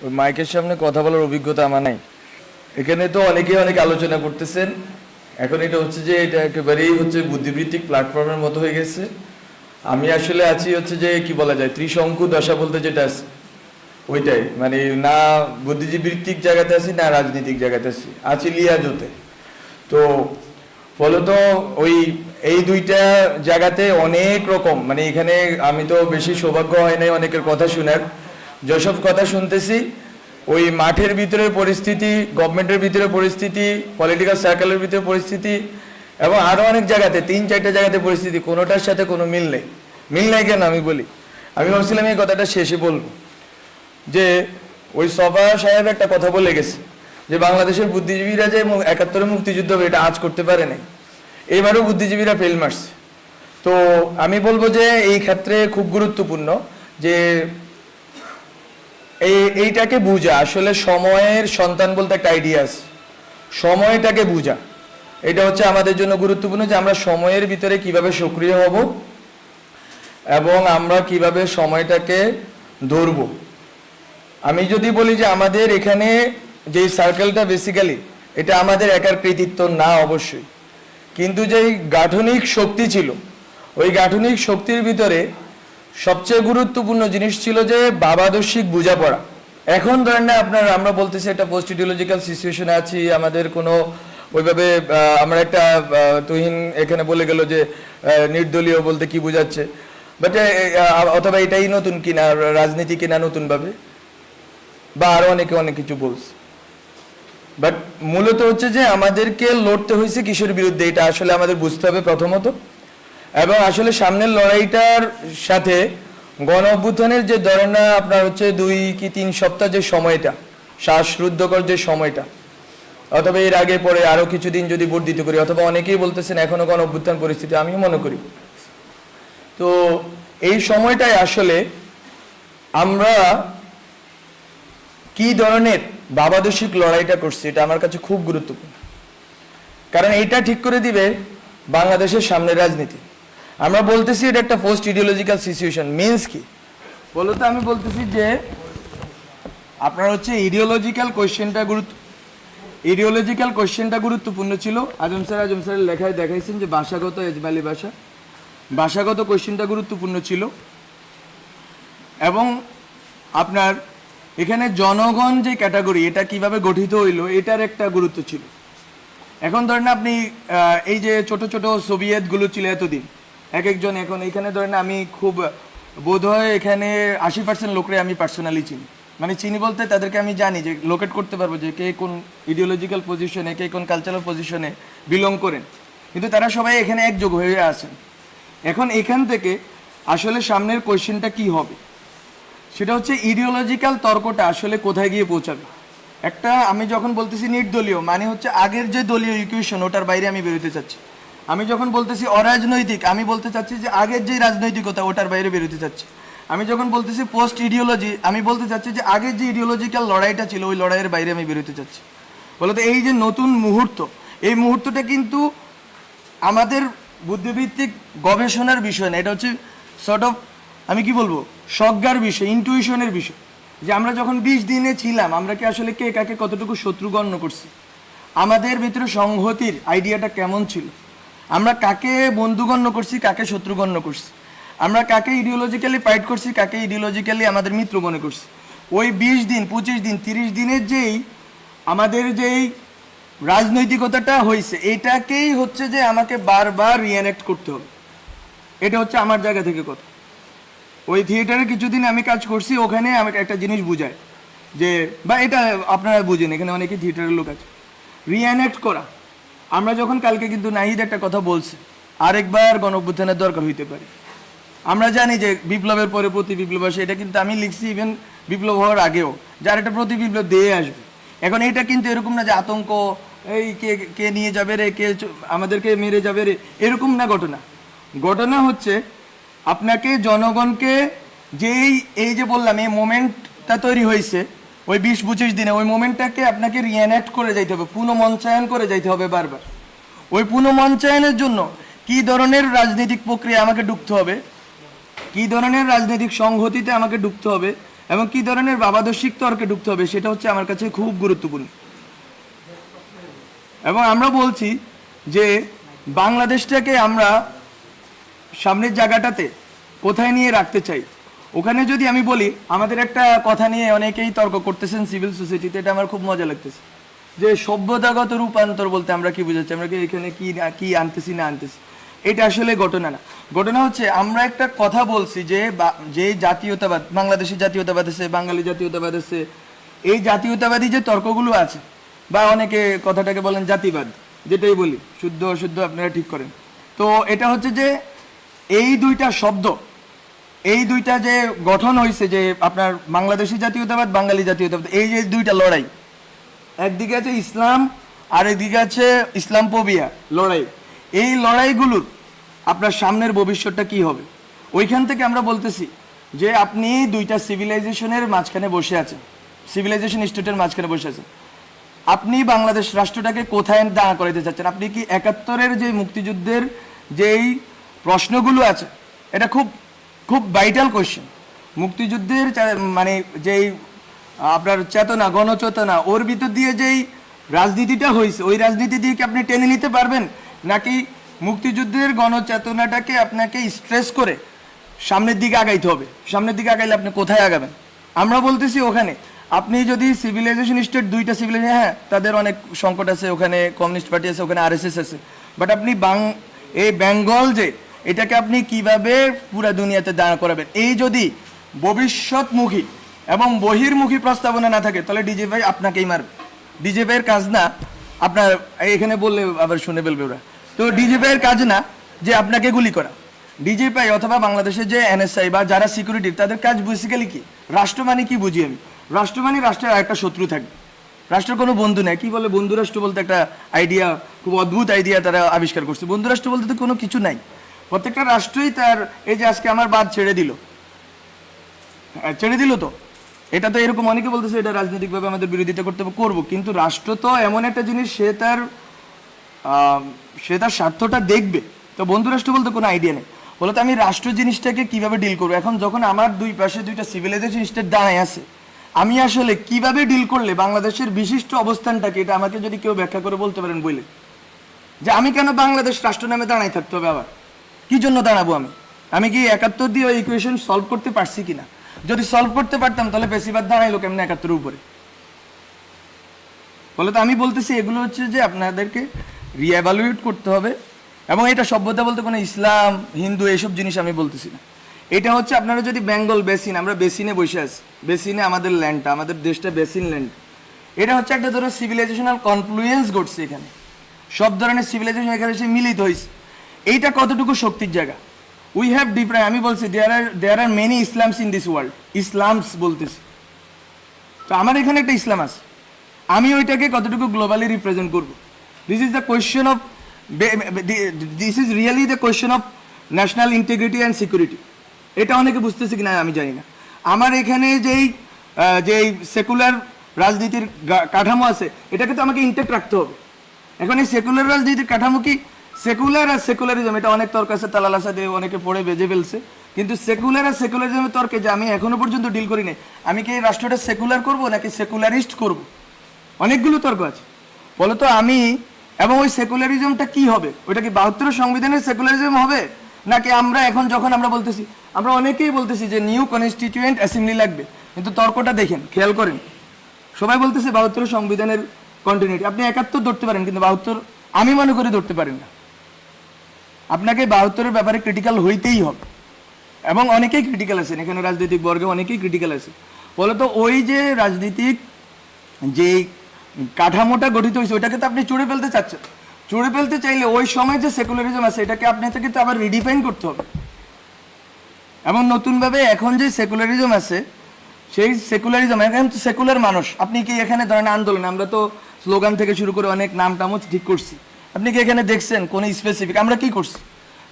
ওই মাইকের সামনে কথা বলার অভিজ্ঞতা আমার নাই। এখানে তো অনেকেই অনেক আলোচনা করতেছেন। এখন এটা হচ্ছে যে এটা একেবারেই হচ্ছে বুদ্ধিবৃত্তিক প্ল্যাটফর্মের মতো হয়ে গেছে। আমি আসলে আছি হচ্ছে যে কি বলা যায়, ত্রিশঙ্কু দশা বলতে যেটা আছে ওইটাই, মানে না বুদ্ধিবৃত্তিক জায়গাতে আছি না রাজনৈতিক জায়গাতে আছি লিয়াজোতে। তো ফলত ওই এই দুইটা জায়গাতে অনেক রকম, মানে এখানে আমি তো বেশি সৌভাগ্য হয় নাই অনেকের কথা শোনার। যেসব কথা শুনতেছি ওই মাঠের ভিতরে পরিস্থিতি, গভর্নমেন্টের ভিতরে পরিস্থিতি, পলিটিক্যাল সার্কেলের ভিতরে পরিস্থিতি এবং আরো অনেক জায়গাতে 3-4টা জায়গাতে পরিস্থিতি, কোনোটার সাথে কোনো মিল নেই। মিল নাই কেন আমি বলি, আমি ভাবছিলাম এই কথাটা শেষে বলবো যে ওই সভা সাহেব একটা কথা বলে গেছে যে বাংলাদেশের বুদ্ধিজীবীরা যে 71 মুক্তিযুদ্ধ হবে এটা আজ করতে পারে নাই, এইবারও বুদ্ধিজীবীরা ফেল মারছে। তো আমি বলবো যে এই ক্ষেত্রে খুব গুরুত্বপূর্ণ যে এইটাকে বুঝা, আসলে সময়ের সন্তান বলতে একটা আইডিয়া আছে, সময়টাকে বুঝা এটা হচ্ছে আমাদের জন্য গুরুত্বপূর্ণ যে আমরা সময়ের ভিতরে কিভাবে সক্রিয় হব এবং আমরা কিভাবে সময়টাকে ধরব। আমি যদি বলি যে আমাদের এখানে যে সার্কেলটা বেসিক্যালি এটা আমাদের একার কৃতিত্ব না অবশ্যই, কিন্তু যেই গাঠনিক শক্তি ছিল ওই গাঠনিক শক্তির ভিতরে সবচেয়ে গুরুত্বপূর্ণ জিনিস ছিল যে ভাবাদর্শিক বোঝাপড়া। এখন ধরেন না আপনার, আমরা বলতেছি একটা পোস্ট ইডিওলজিক্যাল সিচুয়েশনে আছি, আমাদের কোনো ওইভাবে আমরা একটা তুহিন এখানে বলে গেল যে নির্দলীয় বলতে কি বোঝাচ্ছে, বাট অথবা এটাই নতুন কিনা রাজনীতি কিনা নতুন ভাবে, বা আরো অনেকে অনেক কিছু বলছে। বাট মূলত হচ্ছে যে আমাদেরকে লড়তে হয়েছে কিসের বিরুদ্ধে এটা আসলে আমাদের বুঝতে হবে প্রথমত। এবং আসলে সামনের লড়াইটার সাথে গণ অভ্যুত্থানের যে ধরেন না আপনার হচ্ছে 2 কি 3 সপ্তাহ যে সময়টা, শ্বাসরুদ্ধকর যে সময়টা, অথবা এর আগে পরে আরো কিছুদিন যদি বর্ধিত করি, অথবা অনেকেই বলতেছেন এখনো গণ অভ্যুত্থান পরিস্থিতি, আমিও মনে করি। তো এই সময়টায় আসলে আমরা কি ধরনের ভাবাদর্শিক লড়াইটা করছি এটা আমার কাছে খুব গুরুত্বপূর্ণ, কারণ এইটা ঠিক করে দিবে বাংলাদেশের সামনের রাজনীতি। আমরা বলতেছি এটা একটা পোস্ট ইডিওলজিক্যাল সিচুয়েশন, মিনস কি বলতে আমি বলতেছি যে আপনার হচ্ছে ইডিওলজিক্যাল কোয়েশ্চেনটা গুরুত্বপূর্ণ ছিল। আজম স্যারের লেখায় দেখাইছেন যে ভাষাগত এজমালি ভাষাগত কোয়েশ্চেনটা গুরুত্বপূর্ণ ছিল। এবং আপনার এখানে জনগণ যে ক্যাটাগরি এটা কিভাবে গঠিত হইলো এটার একটা গুরুত্ব ছিল। এখন ধরেন আপনি এই যে ছোট ছোট সোভিয়েতগুলো ছিল এতদিন, এক একজন, এখন এখানে ধরেন আমি খুব বোধ হয় এখানে 80% লোকরে আমি পার্সোনালি চিনি, মানে চিনি বলতে তাদেরকে আমি জানি যে লোকেট করতে পারবো যে কে কোন ইডিওলজিক্যাল পজিশনে, কে কোন কালচারাল পজিশনে বিলং করেন, কিন্তু তারা সবাই এখানে একযোগ হয়ে আছেন। এখন এখান থেকে আসলে সামনের কোয়েশ্চেনটা কি হবে সেটা হচ্ছে ইডিওলজিক্যাল তর্কটা আসলে কোথায় গিয়ে পৌঁছাবে। একটা আমি যখন বলতেছি নির্দলীয় মানে হচ্ছে আগের যে দলীয় ইকুয়েশন ওটার বাইরে আমি বেরোতে চাচ্ছি। আমি যখন বলতেছি অরাজনৈতিক আমি বলতে চাচ্ছি যে আগের যে রাজনৈতিকতা ওটার বাইরে বেরোতে চাচ্ছি। আমি যখন বলতেছি পোস্ট ইডিওলজি আমি বলতে চাচ্ছি যে আগের যে ইডিওলজিক্যাল লড়াইটা ছিল ওই লড়াইয়ের বাইরে আমি বেরোতে চাচ্ছি। বলতে এই যে নতুন মুহূর্ত, এই মুহূর্তটা কিন্তু আমাদের বুদ্ধিভিত্তিক গবেষণার বিষয় না, এটা হচ্ছে সর্ট অফ আমি কি বলবো সজ্ঞার বিষয়, ইনটুইশনের বিষয়। যে আমরা যখন 20 দিনে ছিলাম আমরা কি আসলে কে কাকে কতটুকু শত্রু গণ্য করছি, আমাদের ভিতরে সংহতির আইডিয়াটা কেমন ছিল, আমরা কাকে বন্ধু গণ্য করছি কাকে শত্রু গণ্য করছি, আমরা কাকে ইডিওলজিক্যালি ফাইট করছি কাকে ইডিওলজিক্যালি আমাদের মিত্র মনে করছি। ওই 20 দিন 25 দিন 30 দিনের যেই আমাদের যেই রাজনৈতিকতাটা হয়েছে এটাকেই হচ্ছে যে আমাকে বারবার রিএনেক্ট করতে হবে। এটা হচ্ছে আমার জায়গা থেকে কথা। ওই থিয়েটারে কিছুদিন আমি কাজ করছি, ওখানে আমাকে একটা জিনিস বুঝায় যে, বা এটা আপনারা বুঝেন এখানে অনেকেই থিয়েটারের লোক আছে, রিএনেক্ট করা। আমরা যখন কালকে কিন্তু নাহিদ একটা কথা বলছে আরেকবার গণ অভ্যুত্থানের দরকার হইতে পারে। আমরা জানি যে বিপ্লবের পরে প্রতি বিপ্লব আসে, এটা কিন্তু আমি লিখছি ইভেন বিপ্লব হওয়ার আগেও, যার একটা প্রতি বিপ্লব দিয়ে আসবে। এখন এটা কিন্তু এরকম না যে আতঙ্ক, এই কে নিয়ে যাবে রে, কে আমাদেরকে মেরে যাবে রে, এরকম না ঘটনা। ঘটনা হচ্ছে আপনাকে জনগণকে যেই এই যে বললাম এই মোমেন্টটা তৈরি হয়েছে ওই 20-25 দিনে, ওই মোমেন্টটাকে আপনাকে রিএনেক্ট করে যাইতে হবে, পুনঃমঞ্চায়ন করে যাইতে হবে বারবার। ওই পুনঃমঞ্চায়নের জন্য কি ধরনের রাজনৈতিক প্রক্রিয়া আমাকে ঢুকতে হবে, কি ধরনের রাজনৈতিক সংহতিতে আমাকে ঢুকতে হবে এবং কি ধরনের বাবাদর্শিক তর্কে ঢুকতে হবে সেটা হচ্ছে আমার কাছে খুব গুরুত্বপূর্ণ। এবং আমরা বলছি যে বাংলাদেশটাকে আমরা সামনের জায়গাটাতে কোথায় নিয়ে রাখতে চাই। ওখানে যদি আমি বলি, আমাদের একটা কথা নিয়ে অনেকেই তর্ক করতেছেন সিভিল সোসাইটিতে, এটা আমার খুব মজা লাগতেছে, যে সভ্যতাগত রূপান্তর বলতে আমরা কি বুঝাচ্ছি, আমরা কি এখানে কি আনতেছি না আনতেছি। এটা আসলে ঘটনা না। ঘটনা হচ্ছে আমরা একটা কথা বলছি যে জাতীয়তাবাদ, বাংলাদেশি জাতীয়তাবাদ আছে, বাঙালি জাতীয়তাবাদ আছে, এই জাতীয়তাবাদী যে তর্কগুলো আছে, বা অনেকে কথাটাকে বলেন জাতিবাদ, যেটাই বলি, শুদ্ধ অশুদ্ধ আপনারা ঠিক করেন। তো এটা হচ্ছে যে এই দুইটা শব্দ, এই দুইটা যে গঠন হয়েছে, যে আপনার বাংলাদেশি জাতীয়তাবাদ, বাঙালি জাতীয়তাবাদ, এই যে দুইটা লড়াই, একদিকে আছে ইসলাম আর একদিকে আছে ইসলামফোবিয়া লড়াই। এই লড়াইগুলোর আপনার সামনের ভবিষ্যৎটা কি হবে, ওইখান থেকে আমরা বলতেছি যে আপনি দুইটা সিভিলাইজেশনের মাঝখানে বসে আছেন, সিভিলাইজেশন স্টেটের মাঝখানে বসে আছেন। আপনি বাংলাদেশ রাষ্ট্রটাকে কোথায় দাঁড়া করাইতে চাচ্ছেন? আপনি কি ৭১-এর যে মুক্তিযুদ্ধের যেই প্রশ্নগুলো আছে, এটা খুব খুব ভাইটাল কোয়েশ্চেন। মুক্তিযুদ্ধের মানে যেই আপনার চেতনা, গণচেতনা, ওর ভিতর দিয়ে যেই রাজনীতিটা হয়েছে, ওই রাজনীতি দিয়ে কি আপনি টেনে নিতে পারবেন, নাকি মুক্তিযুদ্ধের গণচেতনাটাকে আপনাকে স্ট্রেস করে সামনের দিকে আগাইতে হবে? সামনের দিকে আগাইলে আপনি কোথায় আগাবেন? আমরা বলতেছি ওখানে আপনি যদি সিভিলাইজেশন স্টেট, দুইটা সিভিলাইজেশন, হ্যাঁ তাদের অনেক সংকট আছে, ওখানে কমিউনিস্ট পার্টি আছে, ওখানে আরএসএস আছে, বাট আপনি এই বেঙ্গল যে এটাকে আপনি কিভাবে পুরা দুনিয়াতে দাঁড় করাবেন, এই যদি ভবিষ্যৎমুখী এবং বহির্মুখী প্রস্তাবনা না থাকে, তাহলে ডিজে ভাই আপনাকেই মারবে। ডিজে ভাইয়ের কাজ না আপনার, এখানে বললে আবার শুনে ফেলবে ওরা, তো ডিজে ভাইয়ের কাজ না যে আপনাকে গুলি করা। ডিজে ভাই অথবা বাংলাদেশের যে এনএসআই বা যারা সিকিউরিটি, তাদের কাজ বেসিক্যালি কি, রাষ্ট্র মানে কি বুঝি আমি, রাষ্ট্র মানে রাষ্ট্রের একটা শত্রু থাকবে, রাষ্ট্রের কোনো বন্ধু নেই। কি বলে বন্ধু রাষ্ট্র বলতে একটা আইডিয়া, খুব অদ্ভুত আইডিয়া তারা আবিষ্কার করছে। বন্ধু রাষ্ট্র বলতে তো কোনো কিছু নাই, প্রত্যেকটা রাষ্ট্রই তার, এই যে আজকে আমার বাদ ছেড়ে দিল তো, এটা তো এরকম অনেকে বলতেছে এটা রাজনৈতিকভাবে আমাদের বিরোধিতা করতে হবে, করবো, কিন্তু রাষ্ট্র তো এমন একটা জিনিস, সে তার স্বার্থটা দেখবে। তো বন্ধু রাষ্ট্র বলতে কোনো আইডিয়া নেই। বলতো আমি রাষ্ট্র জিনিসটাকে কিভাবে ডিল করবো? এখন যখন আমার দুই পাশে দুইটা সিভিলাইজেশন স্টেট দাঁড়ায় আছে, আমি আসলে কিভাবে ডিল করলে বাংলাদেশের বিশিষ্ট অবস্থানটাকে, এটা আমাকে যদি কেউ ব্যাখ্যা করে বলতে পারেন বলে, যে আমি কেন বাংলাদেশ রাষ্ট্র নামে দাঁড়াই থাকতে হবে, আবার কি জন্য দাঁড়াবো? আমি কি ৭১ দিয়ে ওই ইকুয়েশন সলভ করতে পারছি কিনা? যদি সলভ করতে পারতাম তাহলে বেশিরভাগ দাঁড়াইলো কেমন ৭১-এর উপরে? বলে তো আমি বলতেছি এগুলো হচ্ছে যে আপনাদেরকে রিএভালুয়েট করতে হবে। এবং এটা সভ্যতা বলতে কোনো ইসলাম, হিন্দু এইসব জিনিস আমি বলতেছি না। এটা হচ্ছে আপনারা যদি বেঙ্গল বেসিন, আমরা বেসিনে বসে আছি, বেসিনে আমাদের ল্যান্ডটা, আমাদের দেশটা বেসিন ল্যান্ড, এটা হচ্ছে একটা ধরনের সিভিলাইজেশনাল কনফ্লুয়েন্স ঘটছে এখানে, সব ধরনের সিভিলাইজেশন এখানে এসে মিলিত হয়েছে। এইটা কতটুকু শক্তির জায়গা? উই হ্যাভ ডিফারেন্ট, আমি বলছি there are many Islams in this world, Islams বলতেছি, তো আমার এখানে একটা ইসলাম আছে, আমি ওইটাকে কতটুকু গ্লোবালি রিপ্রেজেন্ট করবো? This is the question of, this is really the question of national integrity and security. এটা অনেকে বুঝতেছে কিনা আমি জানি না। আমার এখানে যেই সেকুলার রাজনীতির কাঠামো আছে, এটাকে তো আমাকে ইনটেক্ট রাখতে হবে। এখন এই সেকুলার রাজনীতির কাঠামো কি, সেকুলার আর সেকুলারিজম, এটা অনেক তর্ক আছে, তালাল আসাদে অনেকে পড়ে বেজে ফেলছে, কিন্তু সেকুলার আর সেকুলারিজমের তর্কে যে আমি এখনো পর্যন্ত ডিল করি নাই, আমি কি এই রাষ্ট্রটা সেকুলার করব নাকি সেকুলারিস্ট করব, অনেকগুলো তর্ক আছে। বলতো আমি, এবং ওই সেকুলারিজমটা কি হবে? ওইটা কি ৭২ সংবিধানের সেকুলারিজম হবে, নাকি আমরা এখন যখন আমরা বলতেছি, আমরা অনেকেই বলতেছি যে নিউ কনস্টিটিউয়েন্ট অ্যাসেম্বলি লাগবে, কিন্তু তর্কটা দেখেন, খেয়াল করেন, সবাই বলতেছে ৭২ সংবিধানের কন্টিনিউটি। আপনি ৭১ ধরতে পারেন, কিন্তু ৭২ আমি মনে করি ধরতে পারেন না। আপনাকে ৭২-এর ব্যাপারে ক্রিটিক্যাল হইতেই হবে, এবং অনেকেই ক্রিটিক্যাল আছেন এখানে, রাজনৈতিক বর্গে অনেকেই ক্রিটিক্যাল আছে। বলতো ওই যে রাজনীতিক যে কাঠামোটা গঠিত হয়েছে, ওইটাকে তো আপনি চুড়ে ফেলতে চাচ্ছেন। চুড়ে ফেলতে চাইলে ওই সময় যে সেকুলারিজম আছে, এটাকে আপনাকে কিন্তু আবার রিডিফাইন করতে হবে। এবং নতুনভাবে এখন যে সেকুলারিজম আছে, সেই সেকুলারিজম, এখন তো সেকুলার মানুষ, আপনি কি এখানে ধরেন আন্দোলন, আমরা তো স্লোগান থেকে শুরু করে অনেক নাম টামও ঠিক করছি, আপনি কি এখানে দেখছেন কোন স্পেসিফিক? আমরা কি করছি?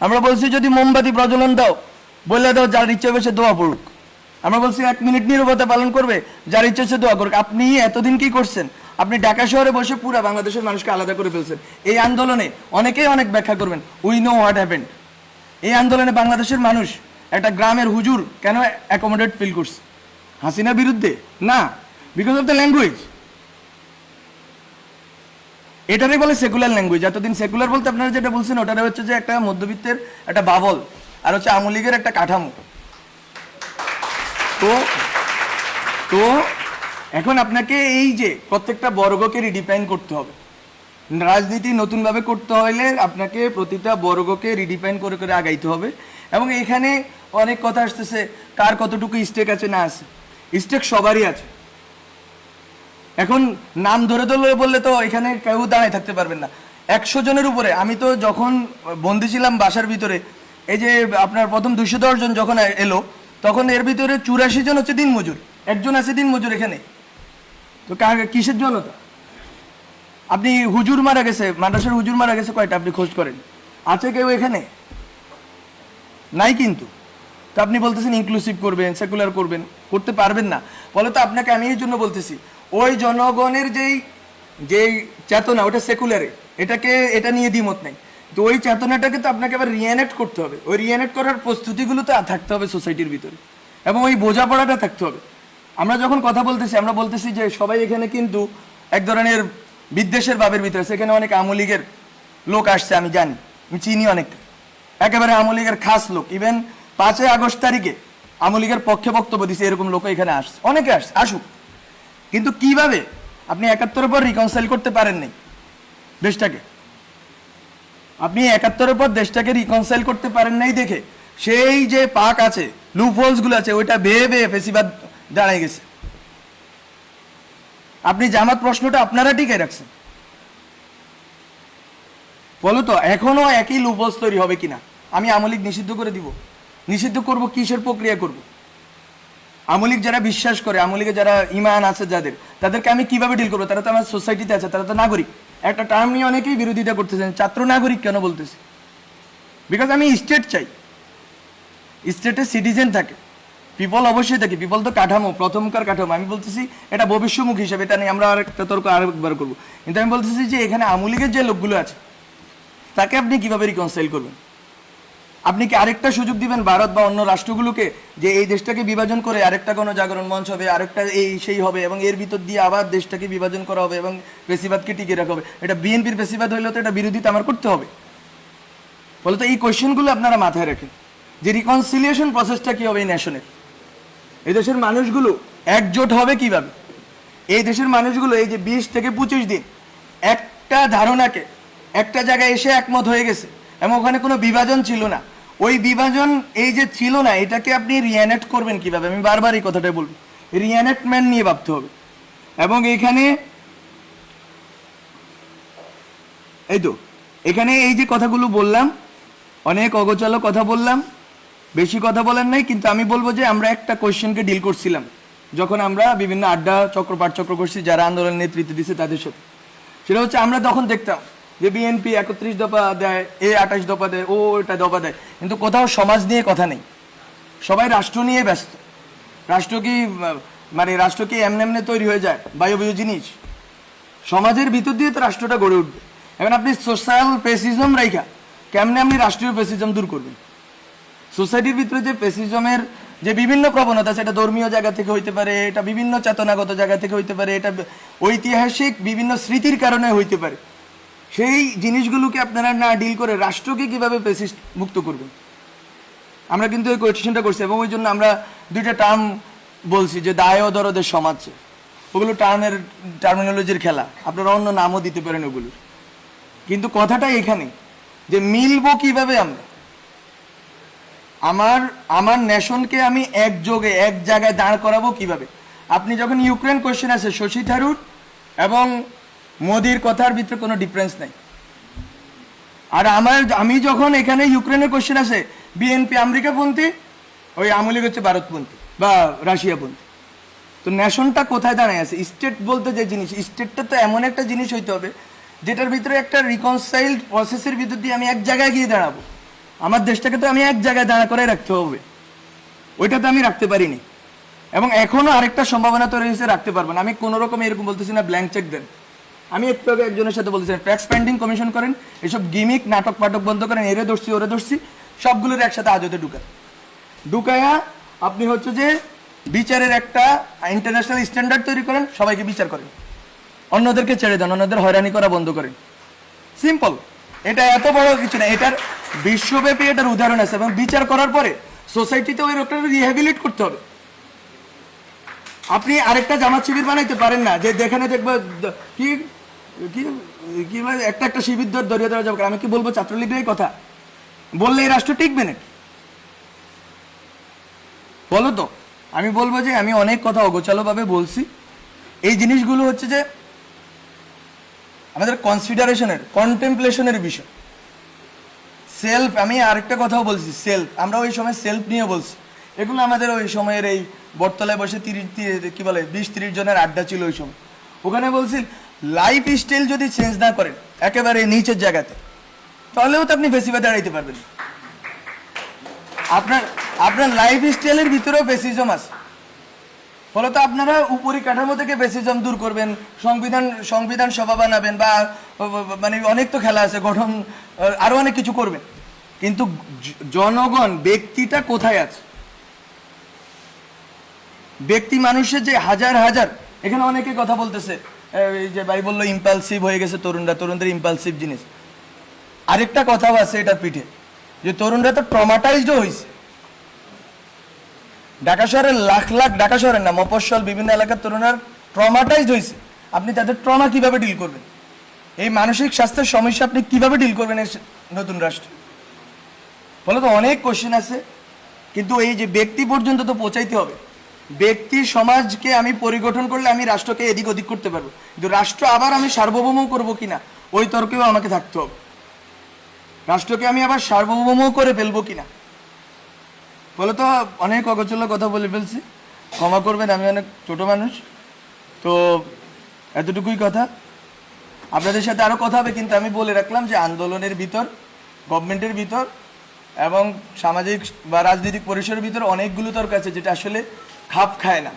আমরা বলছি যদি মোমবাতি প্রজ্বলন দাও, বলে দাও যার ইচ্ছে হবে সে দোয়া পড়ুক। আমরা বলছি ১ মিনিট নীরবতা পালন করবে, যার ইচ্ছে সে দোয়া করুক। আপনি এতদিন কি করছেন? আপনি ঢাকা শহরে বসে পুরো বাংলাদেশের মানুষকে আলাদা করে ফেলছেন। এই আন্দোলনে অনেকেই অনেক ব্যাখ্যা করবেন, উই নো হোয়াট হ্যাপেন্ড। এই আন্দোলনে বাংলাদেশের মানুষ একটা গ্রামের হুজুর কেন অ্যাকোমোডেট ফিল করছে? হাসিনা বিরুদ্ধে না, বিকজ অফ দ্য ল্যাঙ্গুয়েজ। এটারই বলে সেকুলার ল্যাঙ্গুয়েজ। এতদিন সেকুলার বলতে আপনারা যেটা বলছেন ওটারে হচ্ছে যে একটা মধ্যবিত্তের একটা বাবল, আর হচ্ছে আওয়ামী লীগের একটা কাঠামো। তো তো এখন আপনাকে এই যে প্রত্যেকটা বর্গকে রিডিফাইন করতে হবে। রাজনীতি নতুনভাবে করতে হলে আপনাকে প্রতিটা বর্গকে রিডিফাইন করে করে আগাইতে হবে। এবং এখানে অনেক কথা আসতেছে কার কতটুকু স্টেক আছে না আছে, স্টেক সবারই আছে। এখন নাম ধরে ধরে বললে তো এখানে কেউ দাঁড়ায় থাকতে পারবেন না। 100 জনের উপরে, আমি তো যখন বন্দি ছিলাম বাসার ভিতরে, এই যে আপনার প্রথম 210 জন যখন এলো, তখন এর ভিতরে 84 জন হচ্ছে দিনমজুর, একজন আছে দিনমজুর এখানে। তো কিসের জনতা? আপনি হুজুর মারা গেছে, মাদ্রাসার হুজুর মারা গেছে কয়টা আপনি খোঁজ করেন, আছে কেউ এখানে? নাই। কিন্তু তো আপনি বলতেছেন ইনক্লুসিভ করবেন, সেকুলার করবেন, করতে পারবেন না। বলে তো আপনাকে আমি এই জন্য বলতেছি, ওই জনগণের যেই চেতনা ওটা সেকুলারে, এটা নিয়ে দ্বিমত নাই। তো ওই চেতনাটাকে তো আপনাকে আবার রিএনেক্ট করতে হবে। ওই রিএনেক্ট করার প্রস্তুতিগুলো তো থাকতে হবে সোসাইটির ভিতরে, এবং ওই বোঝাপড়াটা থাকতে হবে। আমরা যখন কথা বলতেছি, আমরা বলতেছি যে সবাই এখানে কিন্তু এক ধরনের বিদ্বেষের ভাবের ভিতরে। সেখানে অনেক আওয়ামী লীগের লোক আসছে, আমি জানি, আমি চিনি অনেকটা, একেবারে আওয়ামী লীগের খাস লোক। ইভেন 5ই আগস্ট তারিখে আওয়ামী লীগের পক্ষে বক্তব্য দিচ্ছে, এরকম লোক এখানে আসছে, অনেকে আসুক। কিন্তু কিভাবে আপনি 71-এর পর রিকনসাইল করতে পারেন নাই দেশটাকে? আপনি 71-এর পর দেশটাকে রিকনসাইল করতে পারেন নাই দেখে সেই যে পাক আছে, লুপ হোলস গুলো আছে, ওইটা বেয়ে বেয়ে ফেসিবাদ দাঁড়ায় গেছে। আপনি জামাত প্রশ্নটা আপনারা টিকে রাখছেন, বলো তো এখনো একই লুপ হোলস তৈরি হবে কিনা? আমি আওয়ামী লীগ নিষিদ্ধ করে দিব? নিষিদ্ধ করব কিসের প্রক্রিয়া করব? আওয়ামী লীগ যারা বিশ্বাস করে, আওয়ামী লীগে যারা ইমান আছে যাদের, তাদেরকে আমি কিভাবে ডিল করবো? তারা তো আমার সোসাইটিতে আছে, তারা তো নাগরিক। একটা টার্ম নিয়ে অনেকেই বিরোধিতা করতেছেন, ছাত্র নাগরিক কেন বলতেছে? বিকজ আমি স্টেট চাই, স্টেটে সিটিজেন থাকে, পিপল অবশ্যই থাকে। পিপল তো কাঠামো, প্রথমকার কাঠামো। আমি বলতেছি এটা ভবিষ্যমুখী হিসাবে, এটা নিয়ে আমরা আরেকটা তর্ক আরেকবার করবো। কিন্তু আমি বলতেছি যে এখানে আওয়ামী লীগের যে লোকগুলো আছে তাকে আপনি কিভাবে রিকনসাইল করবেন? আপনি কি আরেকটা সুযোগ দিবেন ভারত বা অন্য রাষ্ট্রগুলোকে যে এই দেশটাকে বিভাজন করে আরেকটা গণজাগরণ মঞ্চ হবে, আরেকটা এই সেই হবে, এবং এর ভিতর দিয়ে আবার দেশটাকে বিভাজন করা হবে এবং পেশিবাদকে টিকে রাখা হবে? এটা বিএনপির পেশিবাদ হইলে তো এটা বিরোধিতা আমার করতে হবে। বলে তো এই কোয়েশ্চেনগুলো আপনারা মাথায় রাখেন যে রিকনসিলিয়েশন প্রসেসটা কি হবে এই ন্যাশনের। এই দেশের মানুষগুলো একজোট হবে কিভাবে? এই দেশের মানুষগুলো এই যে 20 থেকে 25 দিন একটা ধারণাকে একটা জায়গায় এসে একমত হয়ে গেছে, এবং ওখানে কোনো বিভাজন ছিল না। ওই বিভাজন এই যে ছিল না, এটাকে আপনি রিএনেক্ট করবেন কিভাবে? আমি বারবার এই কথাটাই বলবো, রিএনেক্টমেন্ট নিয়ে ভাবতে হবে। এবং এখানে এখানে এই যে কথাগুলো বললাম, অনেক অগোছালো কথা বললাম, বেশি কথা বলেন নাই। কিন্তু আমি বলবো যে আমরা একটা কোয়েশ্চেনকে ডিল করছিলাম যখন আমরা বিভিন্ন আড্ডা চক্র পাঠচক্র করছি যারা আন্দোলনের নেতৃত্ব দিচ্ছে তাদের সাথে। সেটা হচ্ছে আমরা তখন দেখতাম যে বিএনপি 31 দফা দেয়, 28 দফা দেয়, এটা দফা দেয়, কিন্তু কোথাও সমাজ নিয়ে কথা নেই। সবাই রাষ্ট্র নিয়ে ব্যস্ত। রাষ্ট্র কি এমনি তৈরি হয়ে যায় বায়বীয় জিনিস? সমাজের ভিতর দিয়ে তো রাষ্ট্রটা গড়ে উঠবে। এখন আপনি সোশ্যাল পেসিজম রাইখা কেমনে আপনি রাষ্ট্রীয় পেসিজম দূর করবেন? সোসাইটির ভিতরে যে পেসিজমের যে বিভিন্ন প্রবণতা, সেটা ধর্মীয় জায়গা থেকে হইতে পারে, এটা বিভিন্ন চেতনাগত জায়গা থেকে হইতে পারে, এটা ঐতিহাসিক বিভিন্ন স্মৃতির কারণে হইতে পারে। সেই জিনিসগুলোকে আপনারা না ডিল করে রাষ্ট্রকে কিভাবে পেসিস্ট মুক্ত করবেন? আমরা কিন্তু এই কোয়েশ্চেনটা করছি, এবং ওই জন্য আমরা দুইটা টার্ম বলছি যে দায় ও দরদের সমাজ। ওগুলো টার্মিনোলজির খেলা, আপনারা অন্য নামও দিতে পারেন ওগুলোর। কিন্তু কথাটা এখানে যে মিলবো কিভাবে আমরা? আমার নেশনকে আমি একযোগে এক জায়গায় দাঁড় করাবো কিভাবে? আপনি যখন ইউক্রেন কোয়েশ্চেন আছে, শশী থারুর এবং মোদির কথার ভিতরে কোনো ডিফারেন্স নাই। আর আমি যখন এখানে ইউক্রেনের কোয়েশ্চেন আছে, বিএনপি আমেরিকাপন্থী, ওই আওয়ামী লীগ হচ্ছে ভারতপন্থী বা রাশিয়াপন্থী। তো নেশনটা কোথায় দাঁড়ায় আছে? স্টেট বলতে যে জিনিস, স্টেটটা তো এমন একটা জিনিস হইতে হবে যেটার ভিতরে একটা রিকনসাইলড প্রসেসের ভিতর দিয়ে আমি এক জায়গায় গিয়ে দাঁড়াবো। আমার দেশটাকে তো আমি এক জায়গায় দাঁড়া করে রাখতে হবে, ওইটা তো আমি রাখতে পারিনি। এবং এখনো আরেকটা সম্ভাবনা তো রয়েছে, রাখতে পারবো না। আমি কোনো রকম এরকম বলতেছি না ব্ল্যাঙ্ক চেক দেন। আমি একটু আগে একজনের সাথে বলতেছি ট্যাক্স পেন্ডিং কমিশন করেন, এসব গিমিক নাটক পাটক বন্ধ করেন, এরে ধরছি ওরে ধরছি, সবগুলোর একসাথে আজতে ঢুকায়া আপনি হচ্ছে যে বিচারের একটা ইন্টারন্যাশনাল স্ট্যান্ডার্ড তৈরি করেন, সবাইকে বিচার করেন, অন্যদেরকে ছেড়ে দেন, অন্যদের হয়রানি করা বন্ধ করেন। সিম্পল, এটা এত বড় কিছু না। এটার বিশ্বব্যাপী এটার উদাহরণ আছে, এবং বিচার করার পরে সোসাইটিতে ওই লোকটা রিহ্যাবিলিট করতে হবে। আপনি আরেকটা জামাত শিবির বানাইতে পারেন না যে যেখানে দেখবো কি কি কি একটা একটা শিবির ধরিয়ে দেওয়া যাবে। আমি কি বলবো ছাত্রলীগের এই কথা বললে এই রাষ্ট্র টিকবে নাকি? বলো তো। আমি বলবো যে আমি অনেক কথা অগোছালোভাবে বলছি। এই জিনিসগুলো হচ্ছে যে আমাদের কনসিডারেশনের, কন্টেম্পলেশনের বিষয়। সেলফ, আমি আরেকটা কথাও বলছি, সেলফ, আমরা ওই সময় সেলফ নিয়ে বলছি। এগুলো আমাদের ওই সময়ের এই বটতলায় বসে 20-30 জনের আড্ডা ছিল ওই সময়। ওখানে বলছি লাইফ স্টাইল যদি চেঞ্জ না করেন একেবারে নিচের জায়গাতে, তাহলেও তো আপনি ফেসিবাদে দাঁড়াইতে পারবেন। আপনার লাইফ স্টাইলের ভিতরেও ফেসিজম আছে, ফলত আপনারা উপরি কাঠামো থেকে ফেসিজম দূর করবেন, সংবিধান সভা বানাবেন, বা মানে অনেক তো খেলা আছে, গঠন আরো অনেক কিছু করবেন। কিন্তু জনগণ, ব্যক্তিটা কোথায় আছে? ব্যক্তি মানুষের যে হাজার হাজার, এখানে অনেকে কথা বলতেছে, এই যে ভাই বললো ইম্পালসিভ হয়ে গেছে তরুণদের ইম্পালসিভ জিনিস। আরেকটা কথাও আছে এটার পিঠে, যে তরুণরা তো ট্রমাটাইজড হয়েছে। ঢাকা শহরের লাখ লাখ, ঢাকা শহরের না, মফস্বল বিভিন্ন এলাকার তরুণরা ট্রমাটাইজড হয়েছে। আপনি তাদের ট্রমা কিভাবে ডিল করবেন? এই মানসিক স্বাস্থ্যের সমস্যা আপনি কিভাবে ডিল করবেন এই নতুন রাষ্ট্রে? বলে তো অনেক কোশ্চেন আছে, কিন্তু এই যে ব্যক্তি পর্যন্ত তো পৌঁছাইতে হবে। ব্যক্তি সমাজকে আমি পরিগঠন করলে আমি রাষ্ট্রকে এদিক ওদিক করতে পারবো, কিন্তু রাষ্ট্র আবার আমি সার্বভৌম করবো কিনা ওই তর্কেও আমাকে থাকতে হবে। রাষ্ট্রকে আমি আবার সার্বভৌম করে ফেলবো কিনা। বলে তো অনেক অগোছালো কথা বলে ফেলছি, ক্ষমা করবেন, আমি অনেক ছোট মানুষ। তো এতটুকুই কথা। আপনাদের সাথে আরো কথা হবে, কিন্তু আমি বলে রাখলাম যে আন্দোলনের ভিতর, গভর্নমেন্টের ভিতর এবং সামাজিক বা রাজনৈতিক পরিসরের ভিতর অনেকগুলো তর্ক আছে যেটা আসলে খাপ খায় না।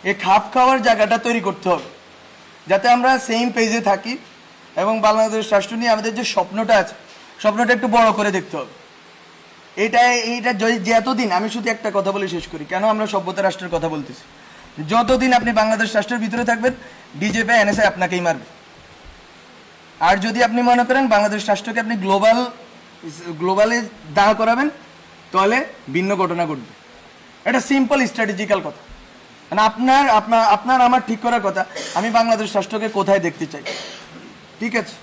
এই খাপ খাওয়ার জায়গাটা তৈরি করতে হবে, যাতে আমরা সেম পেজে থাকি এবং বাংলাদেশ রাষ্ট্র নিয়ে আমাদের যে স্বপ্নটা আছে, স্বপ্নটা একটু বড় করে দেখতে হবে। এইটা যে এতদিন, আমি শুধু একটা কথা বলে শেষ করি, কেন আমরা সভ্যতা রাষ্ট্রের কথা বলতেছি। যতদিন আপনি বাংলাদেশ রাষ্ট্রের ভিতরে থাকবেন, বিজেপি এনএসআই আপনাকেই মারবে। আর যদি আপনি মনে করেন বাংলাদেশ রাষ্ট্রকে আপনি গ্লোবালে দাঁড় করাবেন, তাহলে ভিন্ন ঘটনা ঘটবে। এটা সিম্পল স্ট্র্যাটেজিক্যাল কথা। মানে আপনার আমার ঠিক করার কথা, আমি বাংলাদেশ রাষ্ট্রকে কোথায় দেখতে চাই। ঠিক আছে।